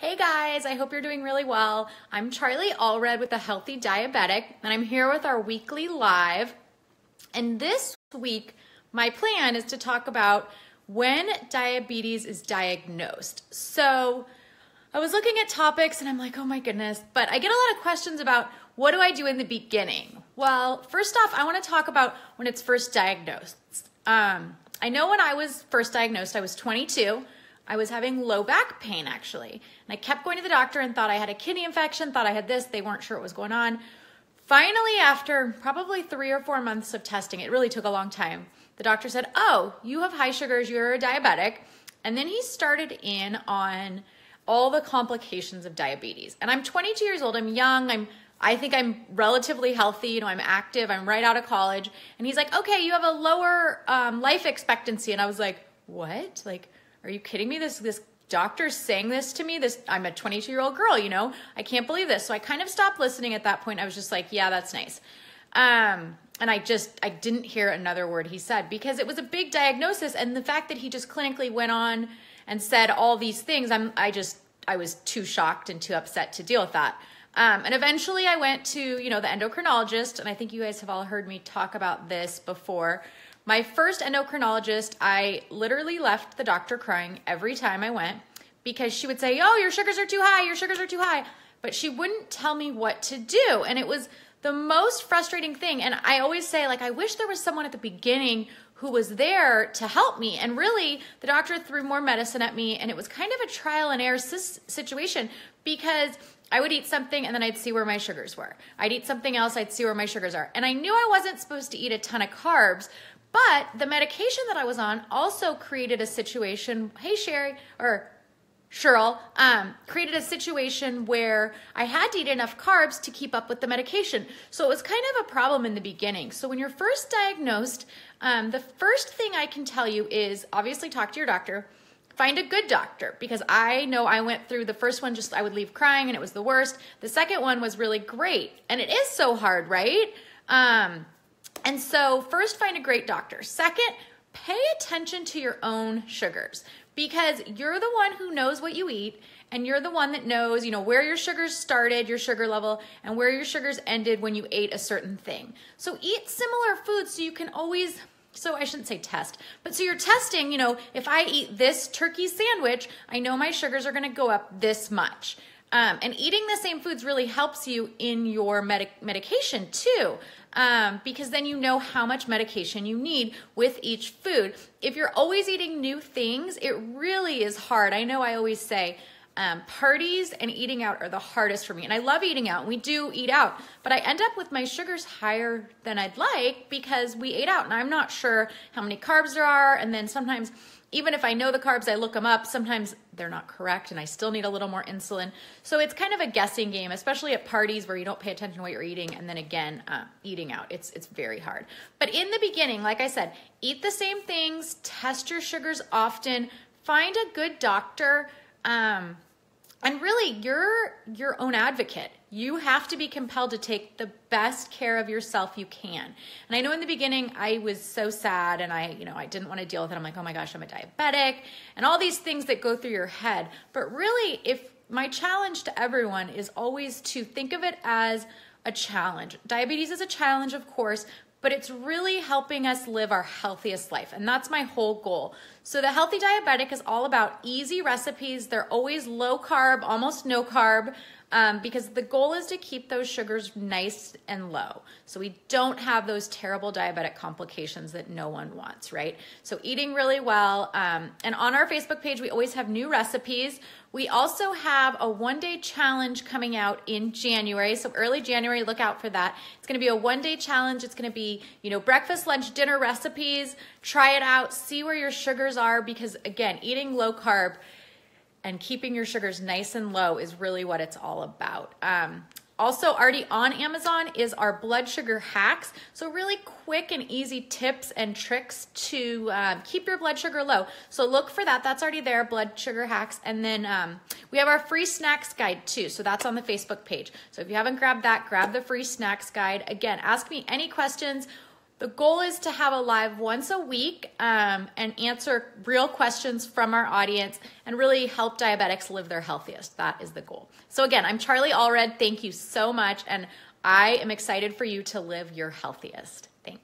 Hey guys, I hope you're doing really well. I'm Charlie Allred with The Healthy Diabetic, and I'm here with our weekly live. And this week, my plan is to talk about when diabetes is diagnosed. So I was looking at topics and I'm like, oh my goodness, but I get a lot of questions about what do I do in the beginning? Well, first off, I want to talk about when it's first diagnosed. I know when I was first diagnosed, I was 22. I was having low back pain actually. And I kept going to the doctor and thought I had a kidney infection, thought I had this. They weren't sure what was going on. Finally, after probably 3 or 4 months of testing, it really took a long time, the doctor said, oh, you have high sugars, you're a diabetic. And then he started in on all the complications of diabetes. And I'm 22 years old, I'm young, I think I'm relatively healthy, I'm active, I'm right out of college. And he's like, okay, you have a lower life expectancy. And I was like, what? Like, are you kidding me? This doctor's saying this to me? I'm a 22-year-old girl, I can't believe this. So I kind of stopped listening at that point. I was just like, yeah, that's nice. And I didn't hear another word he said because it was a big diagnosis. And the fact that he just clinically went on and said all these things, I was too shocked and too upset to deal with that. And eventually I went to, the endocrinologist, and I think you guys have all heard me talk about this before. My first endocrinologist, I literally left the doctor crying every time I went because she would say, oh, your sugars are too high, your sugars are too high. But she wouldn't tell me what to do. And it was the most frustrating thing. And I always say, I wish there was someone at the beginning who was there to help me. And really, the doctor threw more medicine at me, and it was kind of a trial and error situation because I would eat something and then I'd see where my sugars were. I'd eat something else, I'd see where my sugars are. And I knew I wasn't supposed to eat a ton of carbs, but the medication that I was on also created a situation, hey Sherry, or Cheryl, created a situation where I had to eat enough carbs to keep up with the medication. So it was kind of a problem in the beginning. So when you're first diagnosed, the first thing I can tell you is obviously talk to your doctor. Find a good doctor, because I know I went through the first one, I would leave crying and it was the worst. The second one was really great. And it is so hard, right? And so first, find a great doctor. Second, pay attention to your own sugars, because you're the one who knows what you eat, and you're the one that knows, where your sugars started, your sugar level, and where your sugars ended when you ate a certain thing. So eat similar foods so you can always, so I shouldn't say test, but so you're testing, if I eat this turkey sandwich, I know my sugars are going to go up this much. And eating the same foods really helps you in your medication too, because then you know how much medication you need with each food. If you're always eating new things, it really is hard. I know I always say parties and eating out are the hardest for me. And I love eating out. We do eat out, but I end up with my sugars higher than I'd like because we ate out and I'm not sure how many carbs there are. And then sometimes, even if I know the carbs, I look them up, sometimes they're not correct and I still need a little more insulin. So it's kind of a guessing game, especially at parties where you don't pay attention to what you're eating. And then again, eating out, it's very hard. But in the beginning, like I said, eat the same things, test your sugars often, find a good doctor, and really, you're your own advocate. You have to be compelled to take the best care of yourself you can. And I know in the beginning, I was so sad and I didn't want to deal with it. I'm like, oh my gosh, I'm a diabetic and all these things that go through your head. But really, my challenge to everyone is always to think of it as a challenge. Diabetes is a challenge, of course, but it's really helping us live our healthiest life. And that's my whole goal. So the Healthy Diabetic is all about easy recipes. They're always low carb, almost no carb, because the goal is to keep those sugars nice and low. So we don't have those terrible diabetic complications that no one wants, right? So eating really well. And on our Facebook page, we always have new recipes. We also have a one-day challenge coming out in January. So early January, look out for that. It's going to be a one-day challenge. It's going to be, breakfast, lunch, dinner recipes. Try it out. See where your sugars are, because again, eating low carb and keeping your sugars nice and low is really what it's all about. Also, already on Amazon is our blood sugar hacks. So really quick and easy tips and tricks to keep your blood sugar low. So look for that. That's already there, blood sugar hacks. And then we have our free snacks guide too. So that's on the Facebook page. So if you haven't grabbed that, grab the free snacks guide. Again, ask me any questions. The goal is to have a live once a week and answer real questions from our audience and really help diabetics live their healthiest. That is the goal. So again, I'm Charlie Allred. Thank you so much. And I am excited for you to live your healthiest. Thanks.